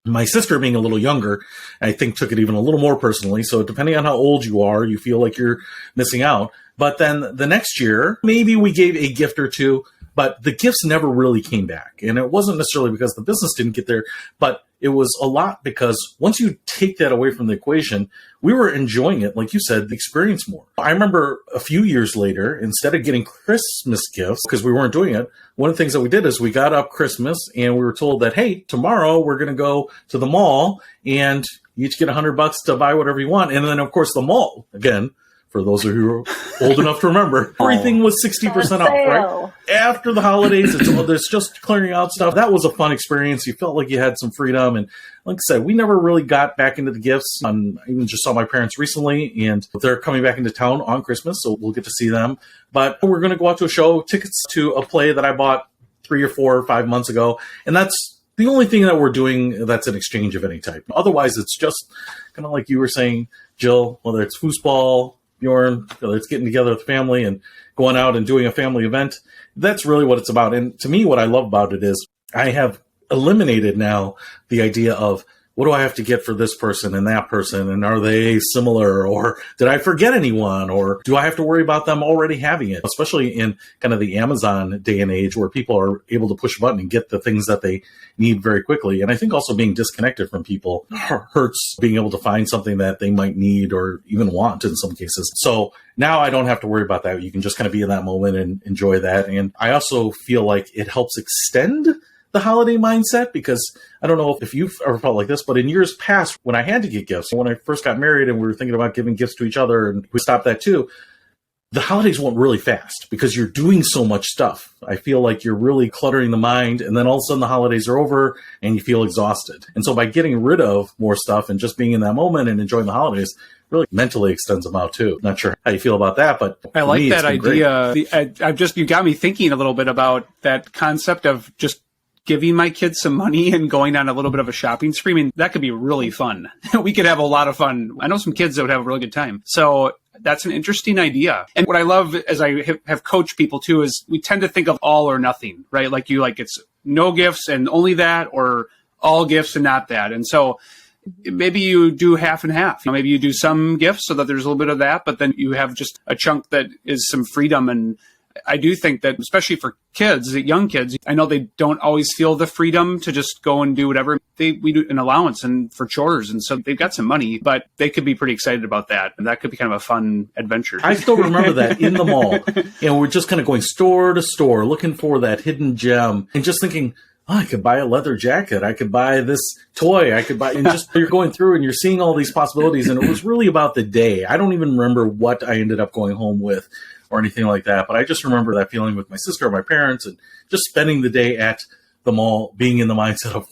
my sister, being a little younger, I think took it even a little more personally. So depending on how old you are, you feel like you're missing out. But then the next year, maybe we gave a gift or two, but the gifts never really came back. And it wasn't necessarily because the business didn't get there, but it was a lot because once you take that away from the equation, we were enjoying it, like you said, the experience more. I remember a few years later, instead of getting Christmas gifts, because we weren't doing it, one of the things that we did is we got up Christmas and we were told that, hey, tomorrow we're going to go to the mall and you each get $100 to buy whatever you want. And then, of course, the mall, again, for those of you who are old enough to remember, everything was 60% off, right? After the holidays, there's just clearing out stuff. That was a fun experience. You felt like you had some freedom. And like I said, we never really got back into the gifts. I even just saw my parents recently, and they're coming back into town on Christmas, so we'll get to see them. But we're going to go out to a show, tickets to a play that I bought 3 or 4 or 5 months ago. And that's the only thing that we're doing that's an exchange of any type. Otherwise, it's just kind of like you were saying, Jill, whether it's foosball, Bjorn, whether it's getting together with family and going out and doing a family event. That's really what it's about. And to me, what I love about it is I have eliminated now the idea of, what do I have to get for this person and that person? And are they similar? Or did I forget anyone? Or do I have to worry about them already having it? Especially in kind of the Amazon day and age where people are able to push a button and get the things that they need very quickly. And I think also being disconnected from people hurts being able to find something that they might need or even want in some cases. So now I don't have to worry about that. You can just kind of be in that moment and enjoy that. And I also feel like it helps extend the holiday mindset, because I don't know if you've ever felt like this, but in years past, when I had to get gifts, when I first got married and we were thinking about giving gifts to each other, and we stopped that too, the holidays went really fast because you're doing so much stuff. I feel like you're really cluttering the mind, and then all of a sudden the holidays are over and you feel exhausted. And so by getting rid of more stuff and just being in that moment and enjoying the holidays, really mentally extends them out too. Not sure how you feel about that, but I like that idea. You got me thinking a little bit about that concept of just giving my kids some money and going on a little bit of a shopping spree. I mean, that could be really fun. We could have a lot of fun. I know some kids that would have a really good time. So that's an interesting idea. And what I love as I have coached people too is we tend to think of all or nothing, right? Like it's no gifts and only that, or all gifts and not that. And so maybe you do half and half. Maybe you do some gifts so that there's a little bit of that, but then you have just a chunk that is some freedom. And I do think that, especially for kids, young kids, I know they don't always feel the freedom to just go and do whatever. We do an allowance and for chores, and so they've got some money, but they could be pretty excited about that, and that could be kind of a fun adventure. I still remember that in the mall, and we're just kind of going store to store looking for that hidden gem, and just thinking, oh, I could buy a leather jacket. I could buy this toy. I could buy, and just you're going through and you're seeing all these possibilities. And it was really about the day. I don't even remember what I ended up going home with or anything like that. But I just remember that feeling with my sister or my parents and just spending the day at the mall, being in the mindset of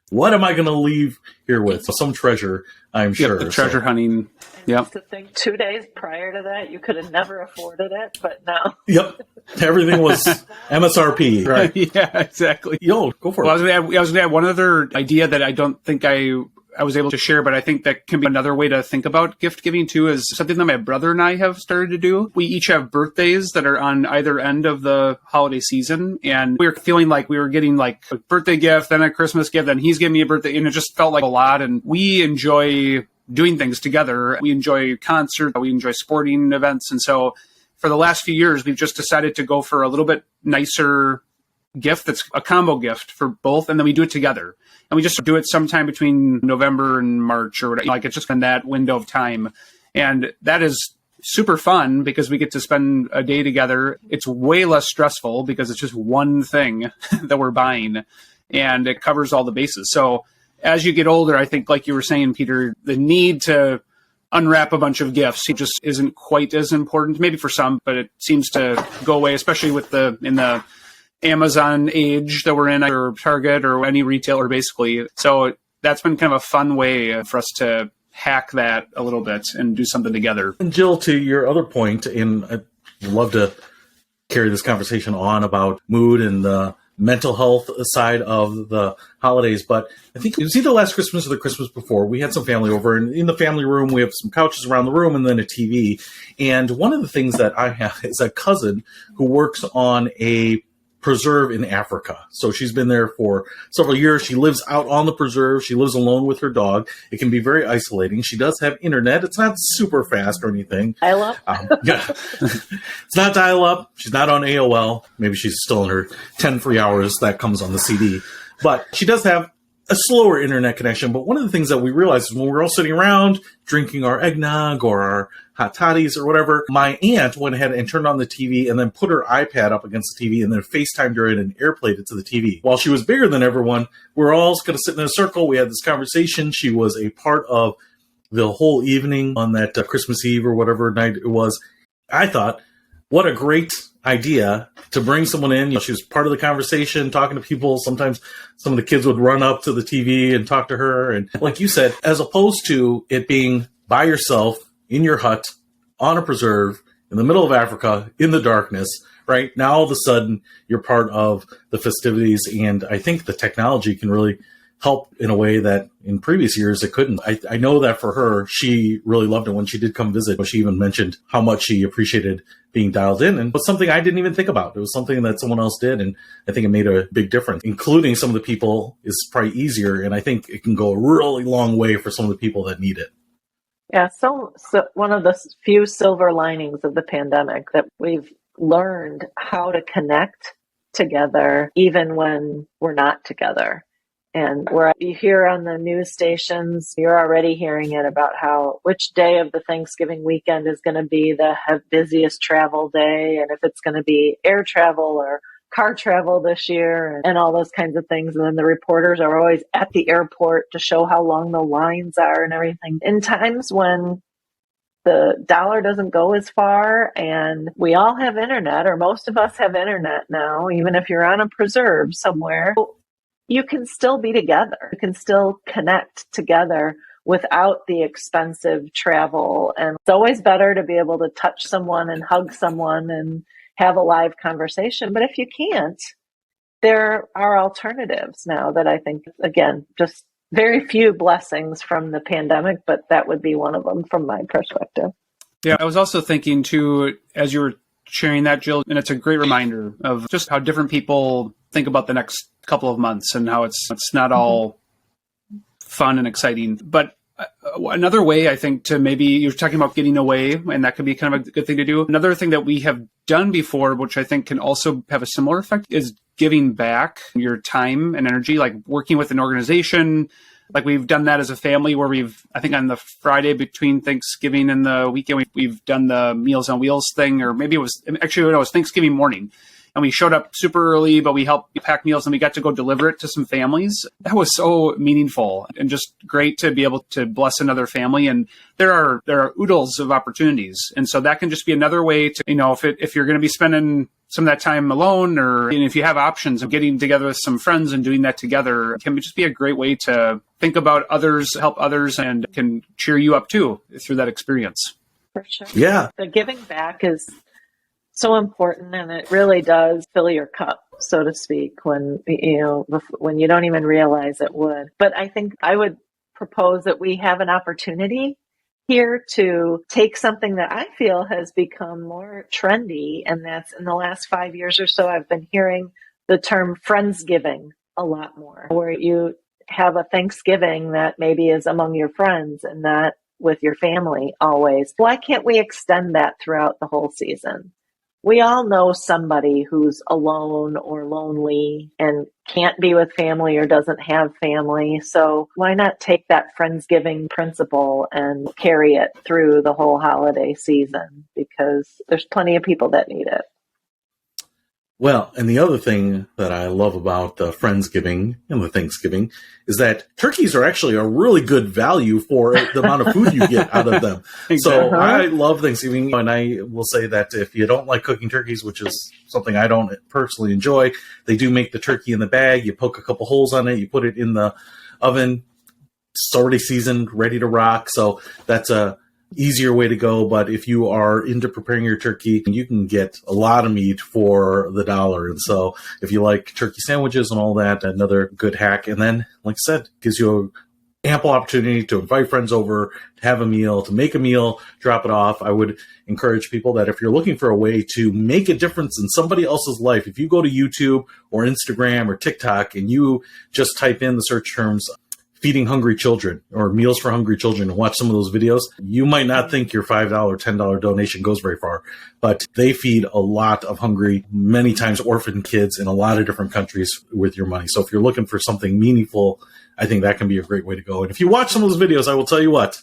what am I going to leave here with? So some treasure, I'm sure. The treasure hunting. Yep. To think 2 days prior to that, you could have never afforded it, but now. Yep. Everything was MSRP. Right. Yeah, exactly. Yo, go for it. Well, I was going to add one other idea that I don't think I was able to share, but I think that can be another way to think about gift giving too, is something that my brother and I have started to do. We each have birthdays that are on either end of the holiday season. And we were feeling like we were getting like a birthday gift, then a Christmas gift, then he's giving me a birthday. And it just felt like a lot. And we enjoy doing things together. We enjoy concerts. We enjoy sporting events. And so for the last few years, we've just decided to go for a little bit nicer gift that's a combo gift for both. And then we do it together. And we just do it sometime between November and March or whatever. Like it's just in that window of time. And that is super fun because we get to spend a day together. It's way less stressful because it's just one thing that we're buying and it covers all the bases. So as you get older, I think, like you were saying, Peter, the need to unwrap a bunch of gifts just isn't quite as important, maybe for some, but it seems to go away, especially with in the Amazon age that we're in, or Target or any retailer, basically. So that's been kind of a fun way for us to hack that a little bit and do something together. And Jill, to your other point, and I'd love to carry this conversation on about mood and the mental health side of the holidays, but I think it was either last Christmas or the Christmas before, we had some family over, and in the family room, we have some couches around the room and then a TV. And one of the things that I have is a cousin who works on a preserve in Africa. So she's been there for several years. She lives out on the preserve. She lives alone with her dog. It can be very isolating. She does have internet. It's not super fast or anything. Dial-up? Yeah. It's not dial-up. She's not on AOL. Maybe she's still in her 10 free hours that comes on the CD. But she does have a slower internet connection. But one of the things that we realized is when we're all sitting around drinking our eggnog or our hot toddies or whatever, my aunt went ahead and turned on the TV and then put her iPad up against the TV and then FaceTimed her in and airplayed it to the TV. While she was bigger than everyone, we're all going to sit in a circle. We had this conversation. She was a part of the whole evening on that Christmas Eve or whatever night it was. I thought, what a great idea to bring someone in. You know, she was part of the conversation, talking to people. Sometimes some of the kids would run up to the TV and talk to her. And like you said, as opposed to it being by yourself in your hut on a preserve in the middle of Africa in the darkness, right? Now all of a sudden you're part of the festivities. And I think the technology can really help in a way that in previous years it couldn't. I know that for her, she really loved it when she did come visit. She even mentioned how much she appreciated being dialed in, and it was something I didn't even think about. It was something that someone else did, and I think it made a big difference. Including some of the people is probably easier, and I think it can go a really long way for some of the people that need it. Yeah, so one of the few silver linings of the pandemic that we've learned how to connect together even when we're not together. And where you hear on the news stations, you're already hearing it about how which day of the Thanksgiving weekend is going to be the busiest travel day, and if it's going to be air travel or car travel this year, and all those kinds of things. And then the reporters are always at the airport to show how long the lines are and everything. In times when the dollar doesn't go as far and we all have internet, or most of us have internet now, even if you're on a preserve somewhere, you can still be together. You can still connect together without the expensive travel. And it's always better to be able to touch someone and hug someone and have a live conversation. But if you can't, there are alternatives now that I think, again, just very few blessings from the pandemic, but that would be one of them from my perspective. Yeah, I was also thinking too, as you were sharing that, Jill, and it's a great reminder of just how different people think about the next couple of months and how it's not all fun and exciting. But another way, I think, to maybe you're talking about getting away, and that could be kind of a good thing to do. Another thing that we have done before, which I think can also have a similar effect, is giving back your time and energy, like working with an organization. Like we've done that as a family where I think on the Friday between Thanksgiving and the weekend, we've done the Meals on Wheels thing, or maybe it was Thanksgiving morning. And we showed up super early, but we helped pack meals and we got to go deliver it to some families. That was so meaningful and just great to be able to bless another family. And there are oodles of opportunities. And so that can just be another way to, if you're going to be spending some of that time alone, or if you have options of getting together with some friends and doing that together, it can just be a great way to think about others, help others, and can cheer you up too through that experience. For sure. Yeah. The giving back is so important, and it really does fill your cup, so to speak, when you don't even realize it would. But I think I would propose that we have an opportunity here to take something that I feel has become more trendy, and that's in the last 5 years or so, I've been hearing the term Friendsgiving a lot more, where you have a Thanksgiving that maybe is among your friends and not with your family always. Why can't we extend that throughout the whole season? We all know somebody who's alone or lonely and can't be with family or doesn't have family. So why not take that Friendsgiving principle and carry it through the whole holiday season? Because there's plenty of people that need it. Well, and the other thing that I love about the Friendsgiving and the Thanksgiving is that turkeys are actually a really good value for the amount of food you get out of them. Exactly. So I love Thanksgiving, and I will say that if you don't like cooking turkeys, which is something I don't personally enjoy, they do make the turkey in the bag. You poke a couple holes on it, you put it in the oven. It's already seasoned, ready to rock. So that's a easier way to go. But if you are into preparing your turkey, you can get a lot of meat for the dollar. And so if you like turkey sandwiches and all that, another good hack. And then, like I said, gives you ample opportunity to invite friends over, to have a meal, to make a meal, drop it off. I would encourage people that if you're looking for a way to make a difference in somebody else's life, if you go to YouTube or Instagram or TikTok and you just type in the search terms feeding hungry children or meals for hungry children and watch some of those videos, you might not think your $5, $10 donation goes very far, but they feed a lot of hungry, many times orphan kids in a lot of different countries with your money. So if you're looking for something meaningful, I think that can be a great way to go. And if you watch some of those videos, I will tell you what,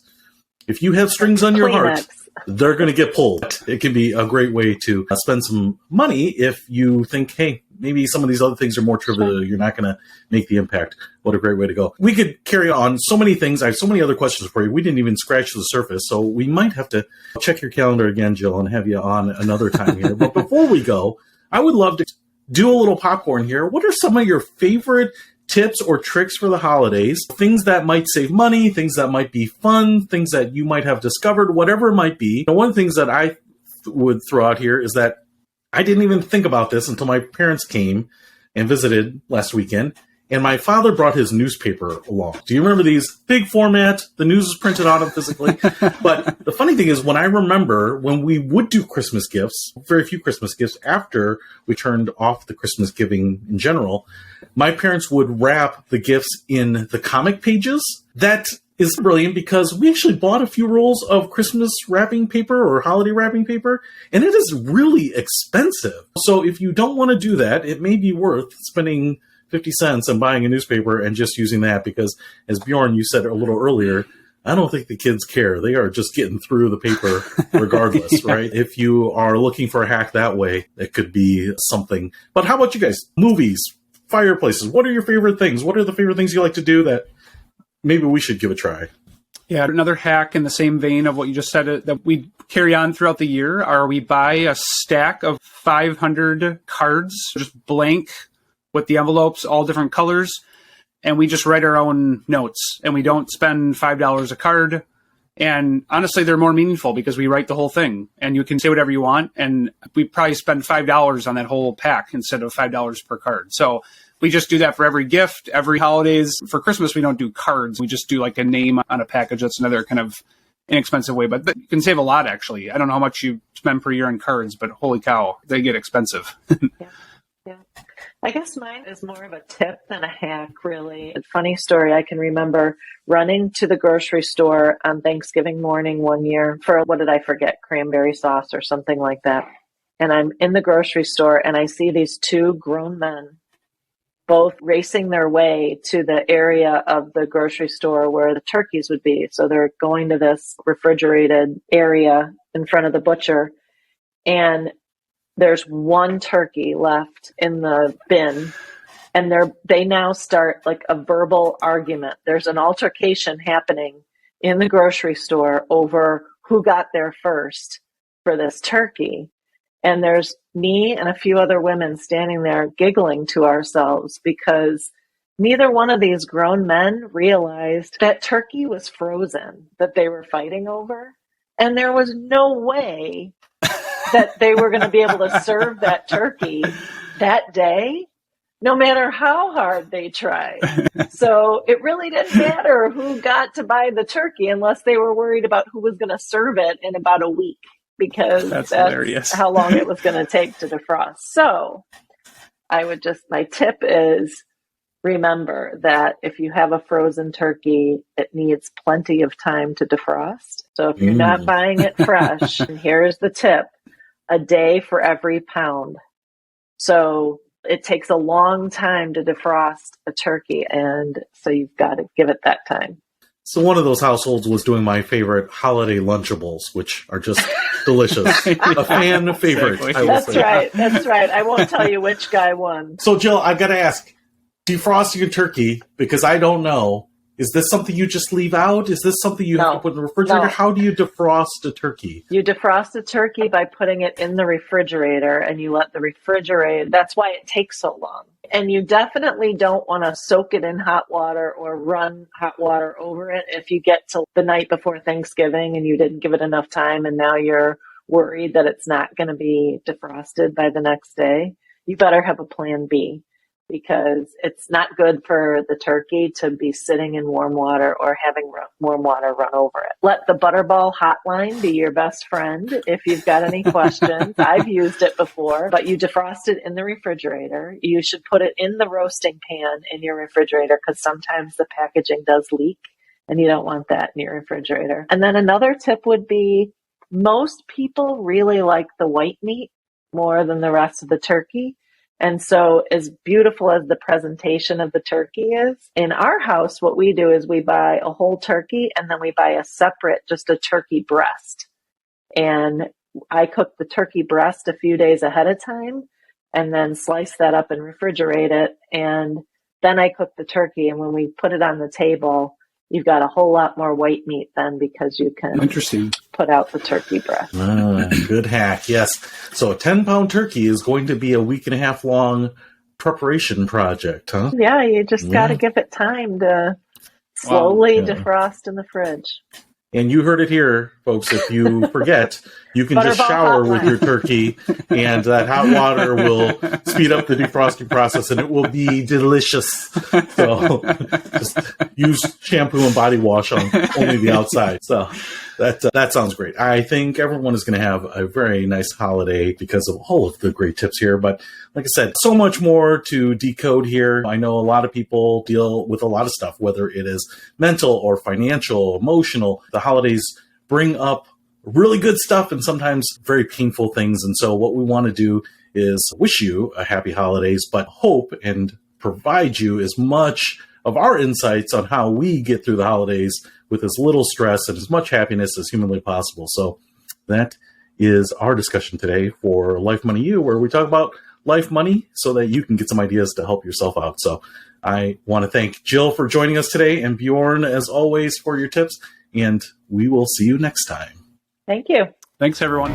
if you have strings on your heart, they're going to get pulled. It can be a great way to spend some money if you think, hey, maybe some of these other things are more trivial. You're not going to make the impact. What a great way to go. We could carry on so many things. I have so many other questions for you. We didn't even scratch the surface. So we might have to check your calendar again, Jill, and have you on another time here. But before we go, I would love to do a little popcorn here. What are some of your favorite tips or tricks for the holidays? Things that might save money, things that might be fun, things that you might have discovered, whatever it might be. And one of the things that I would throw out here is that I didn't even think about this until my parents came and visited last weekend, and my father brought his newspaper along. Do you remember these? Big format, the news is printed on them physically. But the funny thing is, when I remember when we would do Christmas gifts, very few Christmas gifts after we turned off the Christmas giving in general, my parents would wrap the gifts in the comic pages. That is brilliant because we actually bought a few rolls of Christmas wrapping paper or holiday wrapping paper, and it is really expensive. So if you don't want to do that, it may be worth spending 50 cents and buying a newspaper and just using that because, as Bjorn, you said a little earlier, I don't think the kids care. They are just getting through the paper regardless, yeah. Right? If you are looking for a hack that way, it could be something. But how about you guys? Movies, fireplaces. What are your favorite things? What are the favorite things you like to do that maybe we should give a try? Yeah, another hack in the same vein of what you just said that we carry on throughout the year are we buy a stack of 500 cards, just blank with the envelopes, all different colors, and we just write our own notes, and we don't spend $5 a card. And honestly, they're more meaningful because we write the whole thing, and you can say whatever you want, and we probably spend $5 on that whole pack instead of $5 per card. So we just do that for every gift, every holidays. For Christmas, we don't do cards. We just do like a name on a package. That's another kind of inexpensive way, but you can save a lot, actually. I don't know how much you spend per year on cards, but holy cow, they get expensive. Yeah. I guess mine is more of a tip than a hack, really. A funny story, I can remember running to the grocery store on Thanksgiving morning one year for, what did I forget, cranberry sauce or something like that. And I'm in the grocery store and I see these two grown men both racing their way to the area of the grocery store where the turkeys would be. So they're going to this refrigerated area in front of the butcher. And there's one turkey left in the bin, and they now start like a verbal argument. There's an altercation happening in the grocery store over who got there first for this turkey. And there's me and a few other women standing there giggling to ourselves because neither one of these grown men realized that turkey was frozen that they were fighting over. And there was no way that they were going to be able to serve that turkey that day, no matter how hard they tried. So it really didn't matter who got to buy the turkey unless they were worried about who was going to serve it in about a week, because that's hilarious. How long it was going to take to defrost. So my tip is, remember that if you have a frozen turkey, it needs plenty of time to defrost. So if you're not buying it fresh, and here's the tip, a day for every pound. So it takes a long time to defrost a turkey, and so you've got to give it that time. So one of those households was doing my favorite holiday Lunchables, which are just delicious. A fan favorite. Exactly. That's right. I won't tell you which guy won. So Jill, I've got to ask, defrosting a turkey, because I don't know, is this something you just leave out? Is this something you have to put in the refrigerator? No. How do you defrost a turkey? You defrost a turkey by putting it in the refrigerator, and you let the refrigerator. That's why it takes so long. And you definitely don't want to soak it in hot water or run hot water over it if you get to the night before Thanksgiving and you didn't give it enough time and now you're worried that it's not going to be defrosted by the next day. You better have a plan B, because it's not good for the turkey to be sitting in warm water or having warm water run over it. Let the Butterball hotline be your best friend if you've got any questions. I've used it before, but you defrost it in the refrigerator. You should put it in the roasting pan in your refrigerator, because sometimes the packaging does leak and you don't want that in your refrigerator. And then another tip would be, most people really like the white meat more than the rest of the turkey. And so as beautiful as the presentation of the turkey is, in our house, what we do is we buy a whole turkey and then we buy a separate, just a turkey breast. And I cook the turkey breast a few days ahead of time and then slice that up and refrigerate it. And then I cook the turkey. And when we put it on the table, you've got a whole lot more white meat then, because you can put out the turkey breast. Good hack, yes. So a 10-pound turkey is going to be a week and a half long preparation project, huh? Yeah, you just got to give it time to slowly defrost in the fridge. And you heard it here, folks. If you forget, you can just shower with your turkey, and that hot water will speed up the defrosting process, and it will be delicious. So just use shampoo and body wash on only the outside. So that sounds great. I think everyone is going to have a very nice holiday because of all of the great tips here. But like I said, so much more to decode here. I know a lot of people deal with a lot of stuff, whether it is mental or financial, emotional. The holidays bring up really good stuff and sometimes very painful things. And so what we want to do is wish you a happy holidays, but hope and provide you as much of our insights on how we get through the holidays with as little stress and as much happiness as humanly possible. So that is our discussion today for Life Money You, where we talk about life money so that you can get some ideas to help yourself out. So I want to thank Jill for joining us today, and Bjorn, as always, for your tips. And we will see you next time. Thank you. Thanks, everyone.